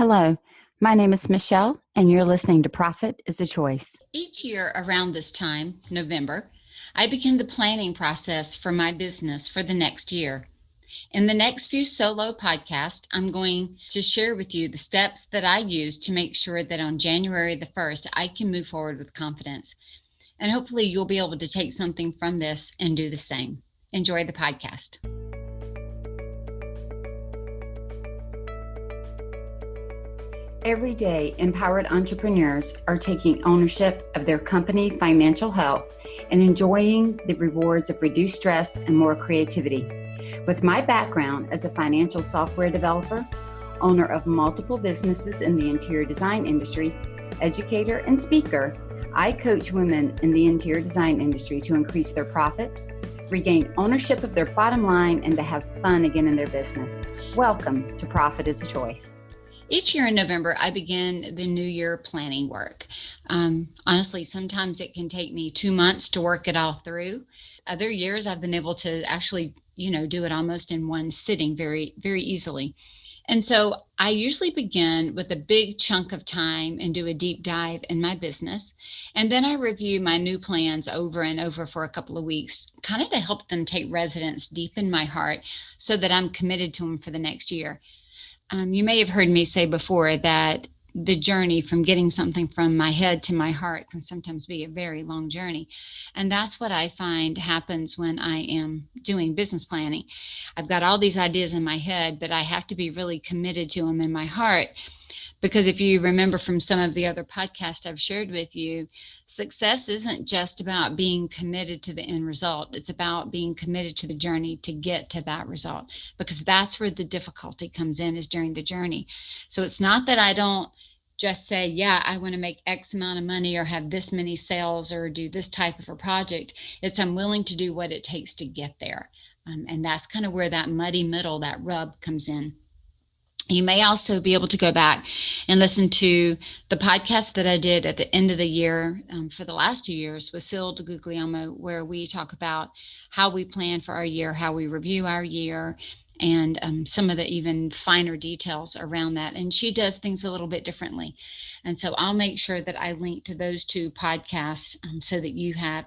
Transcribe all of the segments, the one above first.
Hello, my name is Michele, and you're listening to Profit is a Choice. Each year around this time, November, I begin the planning process for my business for the next year. In the next few solo podcasts, I'm going to share with you the steps that I use to make sure that on January the 1st, I can move forward with confidence. And hopefully you'll be able to take something from this and do the same. Enjoy the podcast. Every day, empowered entrepreneurs are taking ownership of their company financial health and enjoying the rewards of reduced stress and more creativity. With my background as a financial software developer, owner of multiple businesses in the interior design industry, educator, and speaker, I coach women in the interior design industry to increase their profits, regain ownership of their bottom line, and to have fun again in their business. Welcome to Profit is a Choice. Each year in November, I begin the New Year planning work. Honestly, sometimes it can take me 2 months to work it all through. Other years, I've been able to actually, do it almost in one sitting very, very easily. And so I usually begin with a big chunk of time and do a deep dive in my business. And then I review my new plans over and over for a couple of weeks, kind of to help them take residence deep in my heart so that I'm committed to them for the next year. You may have heard me say before that the journey from getting something from my head to my heart can sometimes be a very long journey. And that's what I find happens when I am doing business planning. I've got all these ideas in my head, but I have to be really committed to them in my heart. Because if you remember from some of the other podcasts I've shared with you, success isn't just about being committed to the end result. It's about being committed to the journey to get to that result, because that's where the difficulty comes in, is during the journey. So it's not that I don't just say, yeah, I want to make X amount of money or have this many sales or do this type of a project. It's I'm willing to do what it takes to get there. And that's kind of where that muddy middle, that rub comes in. You may also be able to go back and listen to the podcast that I did at the end of the year for the last 2 years with Syl DeGuglielmo, where we talk about how we plan for our year, how we review our year, and some of the even finer details around that. And she does things a little bit differently. And so I'll make sure that I link to those two podcasts so that you have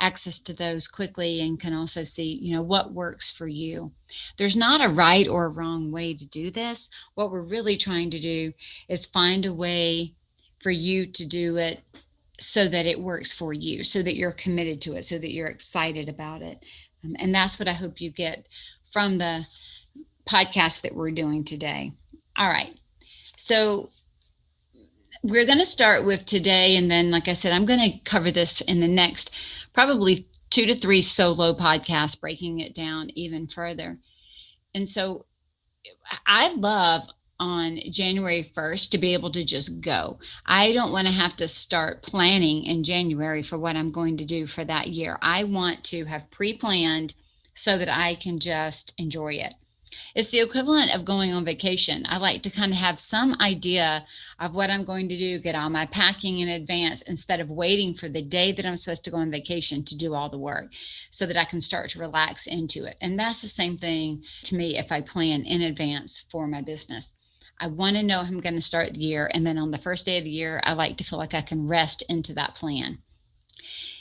access to those quickly and can also see, what works for you. There's not a right or a wrong way to do this. What we're really trying to do is find a way for you to do it so that it works for you, so that you're committed to it, so that you're excited about it. And that's what I hope you get from the podcast that we're doing today. All right. So we're going to start with today. And then, like I said, I'm going to cover this in the next probably 2 to 3 solo podcasts, breaking it down even further. And so I love on January 1st to be able to just go. I don't want to have to start planning in January for what I'm going to do for that year. I want to have pre-planned so that I can just enjoy it. It's the equivalent of going on vacation. I like to kind of have some idea of what I'm going to do, get all my packing in advance instead of waiting for the day that I'm supposed to go on vacation to do all the work so that I can start to relax into it. And that's the same thing to me if I plan in advance for my business. I want to know how I'm going to start the year. And then on the first day of the year, I like to feel like I can rest into that plan.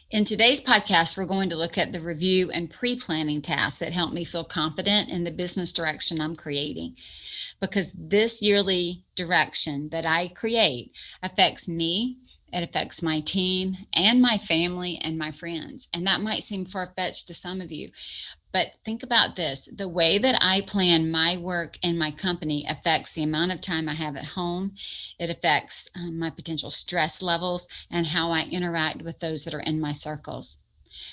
In today's podcast, we're going to look at the review and pre-planning tasks that help me feel confident in the business direction I'm creating. Because this yearly direction that I create affects me, it affects my team and my family and my friends. And that might seem far-fetched to some of you. But think about this. The way that I plan my work and my company affects the amount of time I have at home. It affects my potential stress levels and how I interact with those that are in my circles.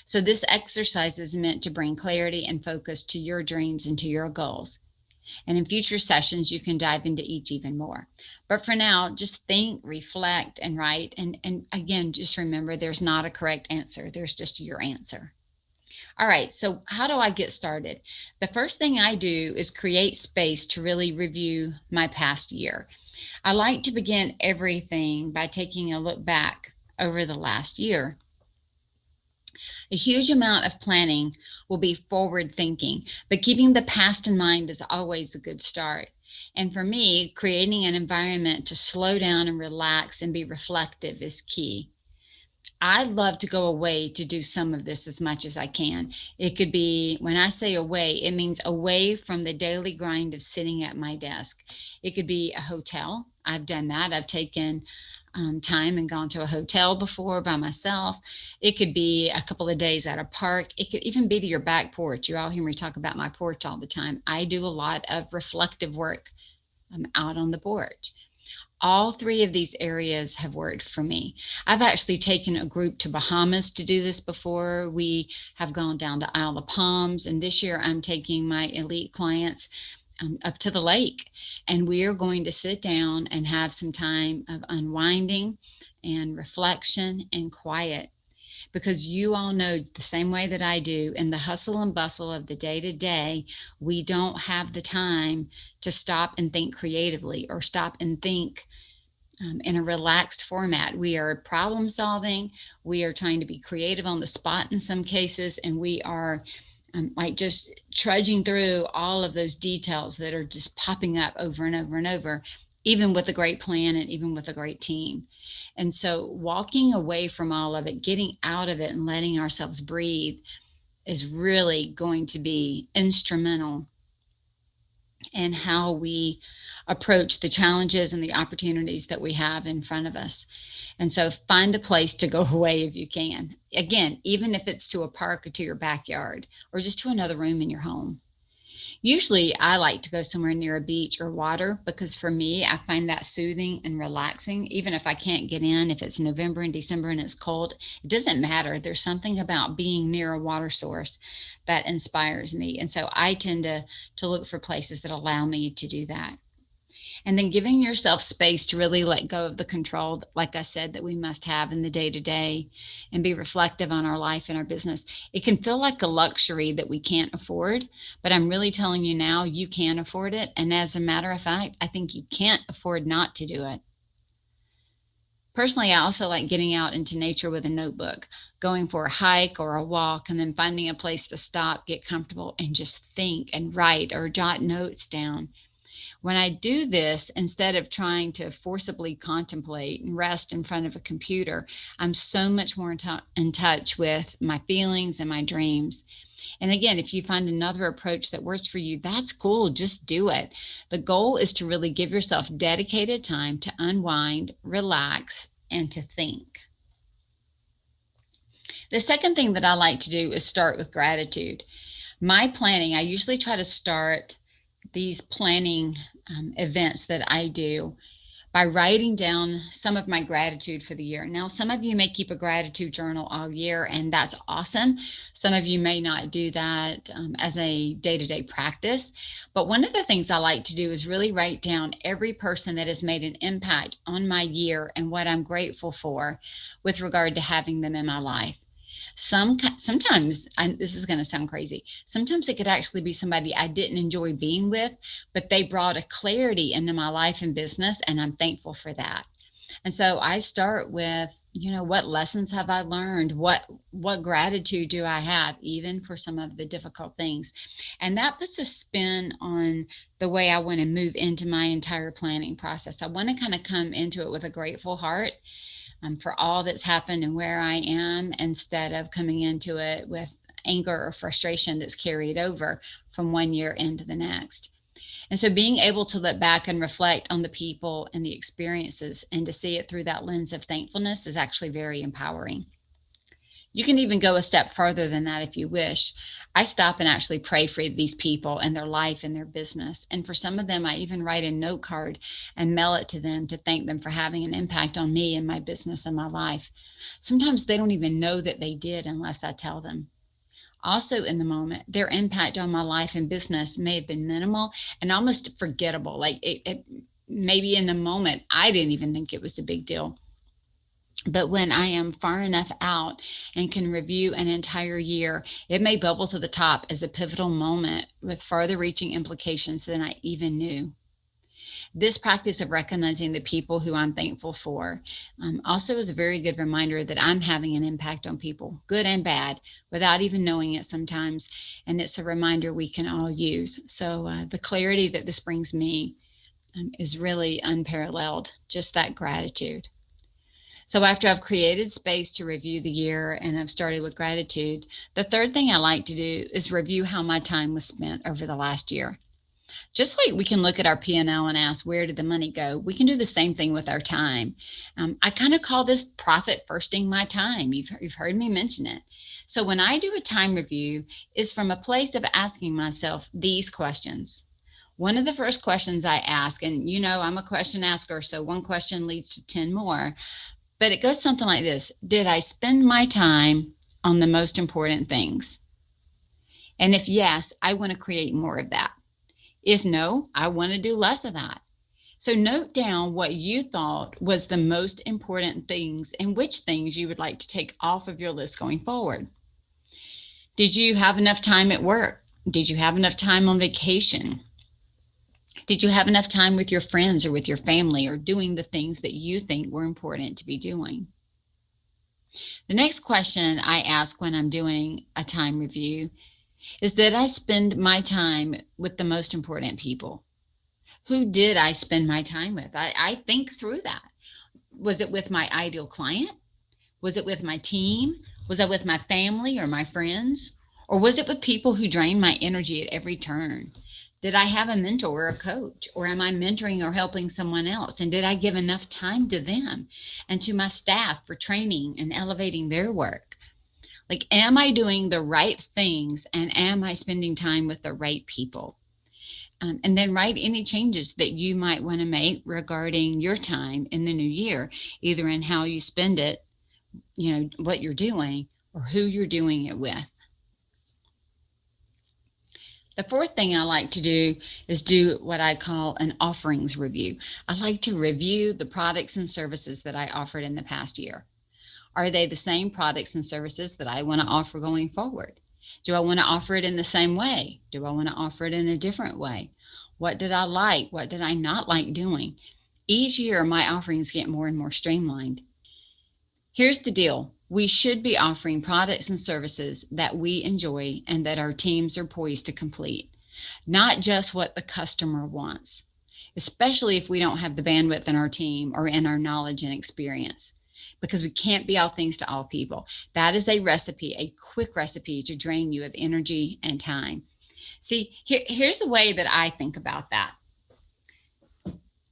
So this exercise is meant to bring clarity and focus to your dreams and to your goals. And in future sessions, you can dive into each even more. But for now, just think, reflect, and write. And again, just remember, there's not a correct answer. There's just your answer. All right, so how do I get started? The first thing I do is create space to really review my past year. I like to begin everything by taking a look back over the last year. A huge amount of planning will be forward thinking, but keeping the past in mind is always a good start. And for me, creating an environment to slow down and relax and be reflective is key. I love to go away to do some of this as much as I can. It could be, when I say away, it means away from the daily grind of sitting at my desk. It could be a hotel. I've done that. I've taken time and gone to a hotel before by myself. It could be a couple of days at a park. It could even be to your back porch. You all hear me talk about my porch all the time. I do a lot of reflective work out on the porch. All three of these areas have worked for me. I've actually taken a group to Bahamas to do this before. We have gone down to Isle of Palms, and this year I'm taking my elite clients up to the lake, and we are going to sit down and have some time of unwinding and reflection and quiet. Because you all know the same way that I do, in the hustle and bustle of the day to day, we don't have the time to stop and think creatively or stop and think in a relaxed format. We are problem solving. We are trying to be creative on the spot in some cases, and we are like just trudging through all of those details that are just popping up over and over and over, even with a great plan and even with a great team. And so walking away from all of it, getting out of it and letting ourselves breathe is really going to be instrumental in how we approach the challenges and the opportunities that we have in front of us. And so find a place to go away if you can. Again, even if it's to a park or to your backyard or just to another room in your home. Usually I like to go somewhere near a beach or water because for me, I find that soothing and relaxing. Even if I can't get in, if it's November and December and it's cold, it doesn't matter. There's something about being near a water source that inspires me. And so I tend to look for places that allow me to do that. And then giving yourself space to really let go of the control, like I said, that we must have in the day to day and be reflective on our life and our business. It can feel like a luxury that we can't afford, but I'm really telling you now, you can afford it. And as a matter of fact, I think you can't afford not to do it. Personally, I also like getting out into nature with a notebook, going for a hike or a walk, and then finding a place to stop, get comfortable, and just think and write or jot notes down. When I do this, instead of trying to forcibly contemplate and rest in front of a computer, I'm so much more in touch with my feelings and my dreams. And again, if you find another approach that works for you, that's cool. Just do it. The goal is to really give yourself dedicated time to unwind, relax, and to think. The second thing that I like to do is start with gratitude. My planning, I usually try to start these planning events that I do by writing down some of my gratitude for the year. Now, some of you may keep a gratitude journal all year, and that's awesome. Some of you may not do that as a day-to-day practice. But one of the things I like to do is really write down every person that has made an impact on my year and what I'm grateful for with regard to having them in my life. Sometimes, and this is going to sound crazy, sometimes it could actually be somebody I didn't enjoy being with, but they brought a clarity into my life and business, and I'm thankful for that. And so I start with, what lessons have I learned? What gratitude do I have, even for some of the difficult things? And that puts a spin on the way I want to move into my entire planning process. I want to kind of come into it with a grateful heart for all that's happened and where I am, instead of coming into it with anger or frustration that's carried over from one year into the next. And so being able to look back and reflect on the people and the experiences and to see it through that lens of thankfulness is actually very empowering. You can even go a step further than that if you wish. I stop and actually pray for these people and their life and their business. And for some of them, I even write a note card and mail it to them to thank them for having an impact on me and my business and my life. Sometimes they don't even know that they did unless I tell them. Also in the moment, their impact on my life and business may have been minimal and almost forgettable. Like it maybe in the moment, I didn't even think it was a big deal. But when I am far enough out and can review an entire year, it may bubble to the top as a pivotal moment with farther reaching implications than I even knew. This practice of recognizing the people who I'm thankful for also is a very good reminder that I'm having an impact on people, good and bad, without even knowing it sometimes. And it's a reminder we can all use. So the clarity that this brings me is really unparalleled, just that gratitude. So after I've created space to review the year and I've started with gratitude, the third thing I like to do is review how my time was spent over the last year. Just like we can look at our P&L and ask, where did the money go? We can do the same thing with our time. I kind of call this profit firsting my time. You've heard me mention it. So when I do a time review, it's from a place of asking myself these questions. One of the first questions I ask, and I'm a question asker, so one question leads to 10 more, but it goes something like this. Did I spend my time on the most important things? And if yes, I want to create more of that. If no, I want to do less of that. So note down what you thought was the most important things and which things you would like to take off of your list going forward. Did you have enough time at work? Did you have enough time on vacation? Did you have enough time with your friends or with your family or doing the things that you think were important to be doing? The next question I ask when I'm doing a time review is, did I spend my time with the most important people? Who did I spend my time with? I think through that. Was it with my ideal client? Was it with my team? Was I with my family or my friends? Or was it with people who drain my energy at every turn? Did I have a mentor or a coach? Or am I mentoring or helping someone else? And did I give enough time to them and to my staff for training and elevating their work? Like, am I doing the right things and am I spending time with the right people? And then write any changes that you might want to make regarding your time in the new year, either in how you spend it, what you're doing, or who you're doing it with. The fourth thing I like to do is do what I call an offerings review. I like to review the products and services that I offered in the past year. Are they the same products and services that I want to offer going forward? Do I want to offer it in the same way? Do I want to offer it in a different way? What did I like? What did I not like doing? Each year, my offerings get more and more streamlined. Here's the deal. We should be offering products and services that we enjoy and that our teams are poised to complete, not just what the customer wants, especially if we don't have the bandwidth in our team or in our knowledge and experience, because we can't be all things to all people. That is a recipe, a quick recipe to drain you of energy and time. See, here's the way that I think about that.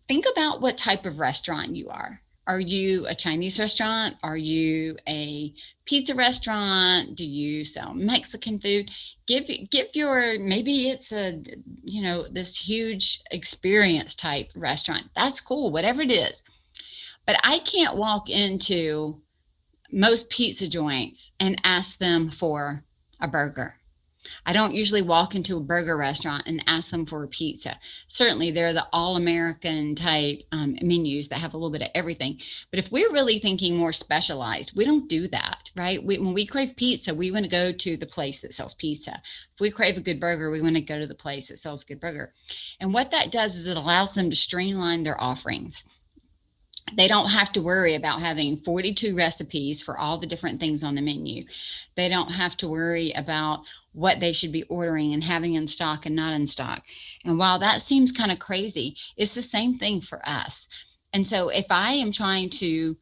Think about what type of restaurant you are. Are you a Chinese restaurant? Are you a pizza restaurant? Do you sell Mexican food? Give your, maybe it's this huge experience type restaurant. That's cool, whatever it is. But I can't walk into most pizza joints and ask them for a burger. I don't usually walk into a burger restaurant and ask them for a pizza. Certainly, they're the all-American type menus that have a little bit of everything. But if we're really thinking more specialized, we don't do that, right? When we crave pizza, we want to go to the place that sells pizza. If we crave a good burger, we want to go to the place that sells a good burger. And what that does is it allows them to streamline their offerings. They don't have to worry about having 42 recipes for all the different things on the menu. They don't have to worry about what they should be ordering and having in stock and not in stock. And while that seems kind of crazy, it's the same thing for us. And so if I am trying to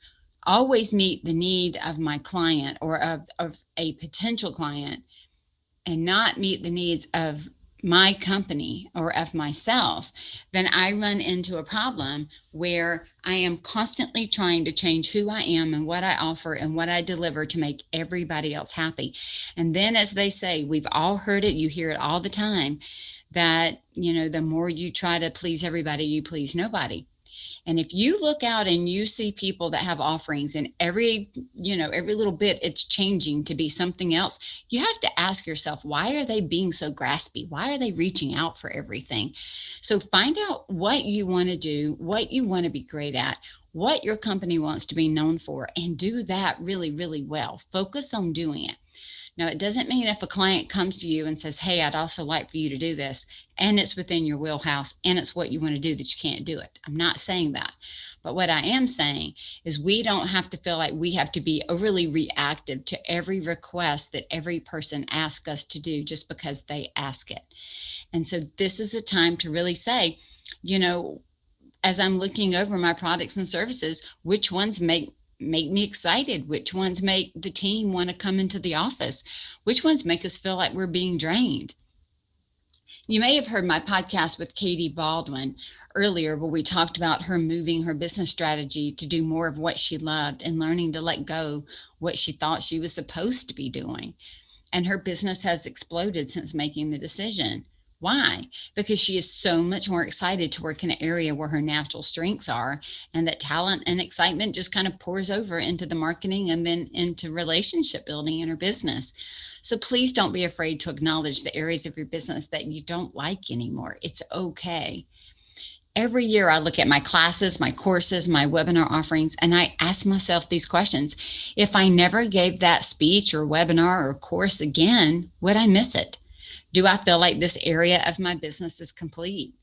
always meet the need of my client or of a potential client and not meet the needs of my company or of myself, then I run into a problem where I am constantly trying to change who I am and what I offer and what I deliver to make everybody else happy. And then, as they say, we've all heard it, you hear it all the time, that, the more you try to please everybody, you please nobody. And if you look out and you see people that have offerings and every little bit it's changing to be something else, you have to ask yourself, why are they being so graspy? Why are they reaching out for everything? So find out what you want to do, what you want to be great at, what your company wants to be known for, and do that really, really well. Focus on doing it. Now, it doesn't mean if a client comes to you and says, hey, I'd also like for you to do this, and it's within your wheelhouse, and it's what you want to do, that you can't do it. I'm not saying that. But what I am saying is we don't have to feel like we have to be overly reactive to every request that every person asks us to do just because they ask it. And so this is a time to really say, as I'm looking over my products and services, which ones make me excited, which ones make the team want to come into the office, which ones make us feel like we're being drained. You may have heard my podcast with Katie Baldwin earlier, where we talked about her moving her business strategy to do more of what she loved and learning to let go what she thought she was supposed to be doing. And her business has exploded since making the decision. Why? Because she is so much more excited to work in an area where her natural strengths are, and that talent and excitement just kind of pours over into the marketing and then into relationship building in her business. So please don't be afraid to acknowledge the areas of your business that you don't like anymore. It's okay. Every year I look at my classes, my courses, my webinar offerings, and I ask myself these questions. If I never gave that speech or webinar or course again, would I miss it? Do I feel like this area of my business is complete?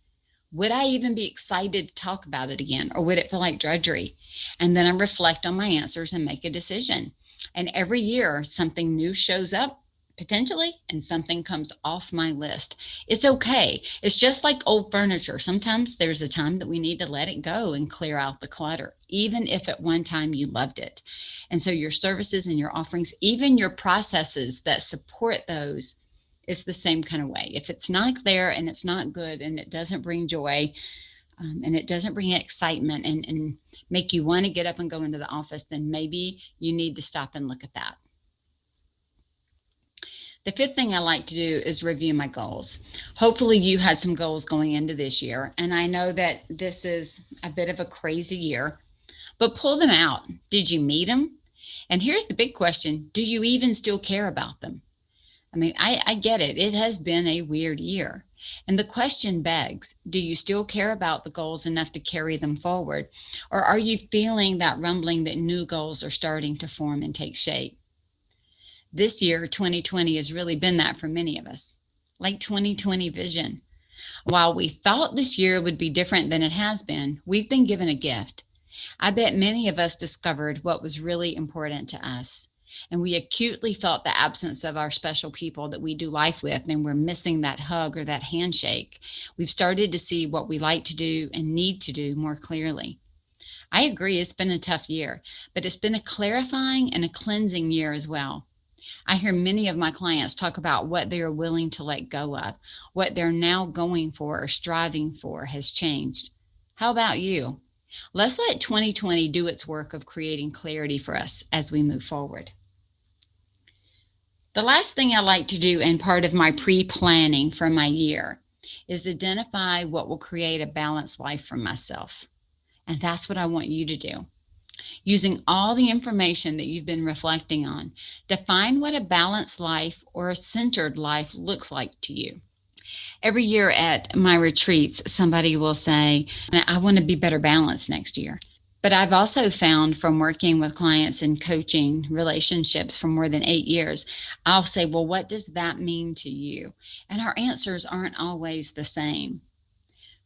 Would I even be excited to talk about it again, or would it feel like drudgery? And then I reflect on my answers and make a decision. And every year something new shows up potentially, and something comes off my list. It's okay. It's just like old furniture. Sometimes there's a time that we need to let it go and clear out the clutter, even if at one time you loved it. And so your services and your offerings, even your processes that support those, is the same kind of way. If it's not there and it's not good and it doesn't bring joy, and it doesn't bring excitement and make you want to get up and go into the office, then maybe you need to stop and look at that. The fifth thing I like to do is review my goals. Hopefully you had some goals going into this year, and I know that this is a bit of a crazy year, but pull them out. Did you meet them? And here's the big question: do you even still care about them? I mean, I get it. It has been a weird year. And the question begs, do you still care about the goals enough to carry them forward? Or are you feeling that rumbling that new goals are starting to form and take shape? This year, 2020, has really been that for many of us, like 2020 vision. While we thought this year would be different than it has been, we've been given a gift. I bet many of us discovered what was really important to us, and we acutely felt the absence of our special people that we do life with, and we're missing that hug or that handshake. We've started to see what we like to do and need to do more clearly. I agree, it's been a tough year, but it's been a clarifying and a cleansing year as well. I hear many of my clients talk about what they are willing to let go of, what they're now going for or striving for has changed. How about you? Let's let 2020 do its work of creating clarity for us as we move forward. The last thing I like to do, and part of my pre-planning for my year, is identify what will create a balanced life for myself. And that's what I want you to do. Using all the information that you've been reflecting on, define what a balanced life or a centered life looks like to you. Every year at my retreats, somebody will say, I want to be better balanced next year. But I've also found from working with clients and coaching relationships for more than 8 years, I'll say, well, what does that mean to you? And our answers aren't always the same.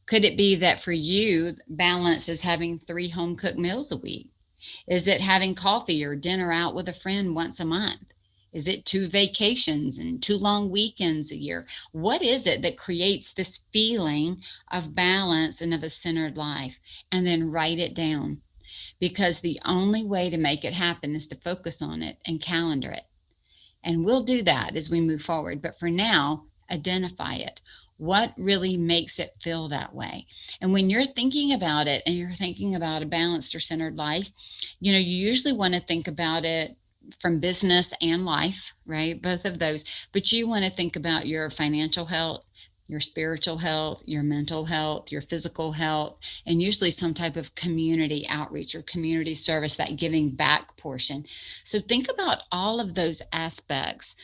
Could it be that for you, balance is having 3 home-cooked meals a week? Is it having coffee or dinner out with a friend once a month? Is it 2 vacations and 2 long weekends a year? What is it that creates this feeling of balance and of a centered life? And then write it down, because the only way to make it happen is to focus on it and calendar it. And we'll do that as we move forward. But for now, identify it. What really makes it feel that way? And when you're thinking about it and you're thinking about a balanced or centered life, you usually want to think about it from business and life, right? Both of those. But you want to think about your financial health, your spiritual health, your mental health, your physical health, and usually some type of community outreach or community service, that giving back portion. So think about all of those aspects.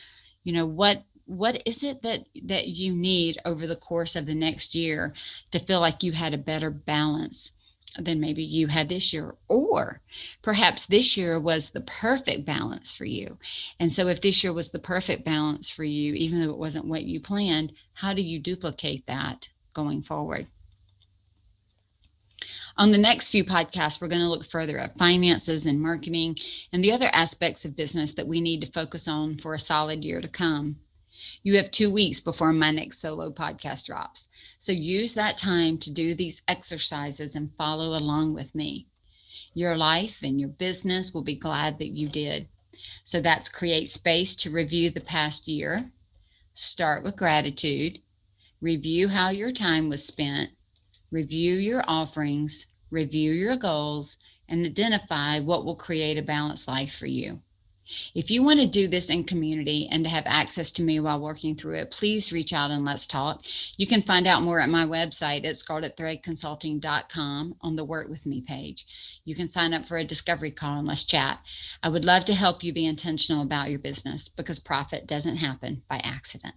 What is it that you need over the course of the next year to feel like you had a better balance than maybe you had this year? Or perhaps this year was the perfect balance for you. And so if this year was the perfect balance for you, even though it wasn't what you planned, how do you duplicate that going forward? On the next few podcasts, we're going to look further at finances and marketing and the other aspects of business that we need to focus on for a solid year to come. You have 2 weeks before my next solo podcast drops. So use that time to do these exercises and follow along with me. Your life and your business will be glad that you did. So that's create space to review the past year. Start with gratitude. Review how your time was spent. Review your offerings. Review your goals and identify what will create a balanced life for you. If you want to do this in community and to have access to me while working through it, please reach out and let's talk. You can find out more at my website at scarletthreadconsulting.com on the Work With Me page. You can sign up for a discovery call and let's chat. I would love to help you be intentional about your business because profit doesn't happen by accident.